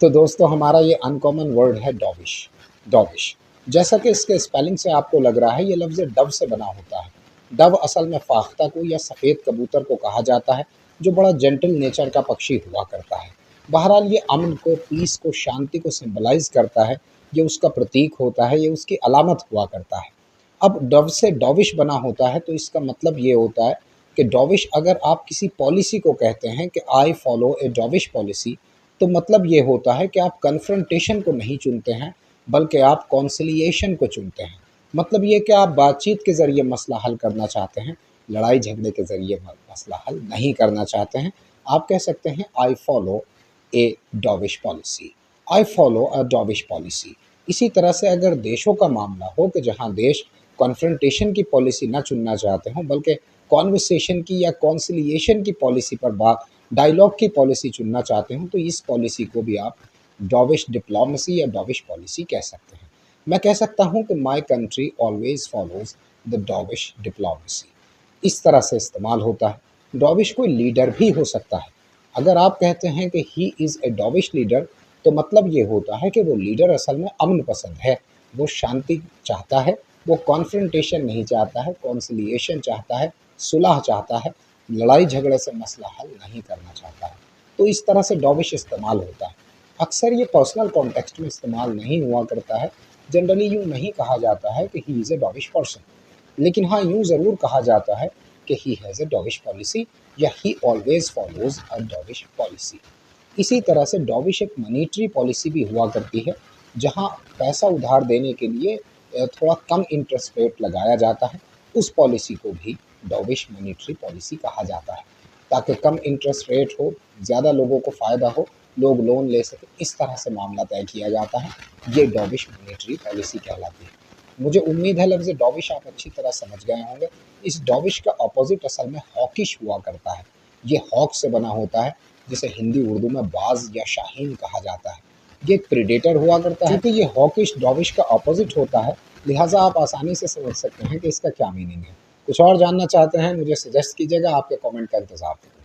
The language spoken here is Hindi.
तो दोस्तों हमारा ये अनकॉमन वर्ड है डॉविश। डॉविश जैसा कि इसके स्पेलिंग से आपको लग रहा है, ये लफ्ज़ डव से बना होता है। डव असल में फाख्ता को या सफ़ेद कबूतर को कहा जाता है, जो बड़ा जेंटल नेचर का पक्षी हुआ करता है। बहरहाल ये अमन को, पीस को, शांति को सिंबलाइज करता है। ये उसका प्रतीक होता है, ये उसकी अलामत हुआ करता है। अब डव से डॉविश बना होता है तो इसका मतलब ये होता है कि डॉविश, अगर आप किसी पॉलिसी को कहते हैं कि आई फॉलो ए डॉविश पॉलिसी, तो मतलब ये होता है कि आप कन्फ्रंटेशन को नहीं चुनते हैं, बल्कि आप कॉन्सिलिएशन को चुनते हैं। मतलब ये कि आप बातचीत के ज़रिए मसला हल करना चाहते हैं, लड़ाई झगड़े के ज़रिए मसला हल नहीं करना चाहते हैं। आप कह सकते हैं I follow a dovish policy, I follow a dovish policy. इसी तरह से अगर देशों का मामला हो कि जहाँ देश कॉन्फ्रंटेशन की पॉलिसी ना चुनना चाहते हों, बल्कि कॉन्वर्सेशन की या कॉन्सिलिएशन की पॉलिसी पर बात, डायलॉग की पॉलिसी चुनना चाहते हो, तो इस पॉलिसी को भी आप डॉविश डिप्लोमेसी या डॉविश पॉलिसी कह सकते हैं। मैं कह सकता हूं कि my country always follows the dovish diplomacy. इस तरह से इस्तेमाल होता है। डॉविश कोई लीडर भी हो सकता है। अगर आप कहते हैं कि ही इज़ ए डॉविश लीडर, तो मतलब ये होता है कि वो लीडर असल में अमन पसंद है, वो शांति चाहता है, वो कॉन्फ्रंटेशन नहीं चाहता है, कॉन्सिलिएशन चाहता है, सुलह चाहता है, लड़ाई झगड़े से मसला हल नहीं करना चाहता है। तो इस तरह से डॉविश इस्तेमाल होता है। अक्सर ये पर्सनल कॉन्टेक्स्ट में इस्तेमाल नहीं हुआ करता है। जनरली यूँ नहीं कहा जाता है कि ही इज़ ए डॉविश पर्सन, लेकिन हाँ, यूँ ज़रूर कहा जाता है कि he has a dovish policy या he always follows a dovish policy. इसी तरह से डॉविश एक मनीटरी पॉलिसी भी हुआ करती है, जहाँ पैसा उधार देने के लिए थोड़ा कम इंटरेस्ट रेट लगाया जाता है। उस पॉलिसी को भी डॉविश मनीटरी पॉलिसी कहा जाता है, ताकि कम इंटरेस्ट रेट हो, ज़्यादा लोगों को फ़ायदा हो, लोग लोन ले सकें। इस तरह से मामला तय किया जाता है। ये डॉविश मनीटरी पॉलिसी कहलाती है। मुझे उम्मीद है लफ्ज़ डॉविश आप अच्छी तरह समझ गए होंगे। इस डॉविश का अपोजिट असल में हॉकिश हुआ करता है। ये हॉक से बना होता है, जिसे हिंदी उर्दू में बाज या शाहीन कहा जाता है। ये एक प्रेडेटर हुआ करता है। क्योंकि ये हॉकिश डॉविश का अपोजिट होता है, लिहाजा आप आसानी से समझ सकते हैं कि इसका क्या मीनिंग है। कुछ और जानना चाहते हैं, मुझे सजेस्ट कीजिएगा। आपके कमेंट का इंतज़ार करूँगा।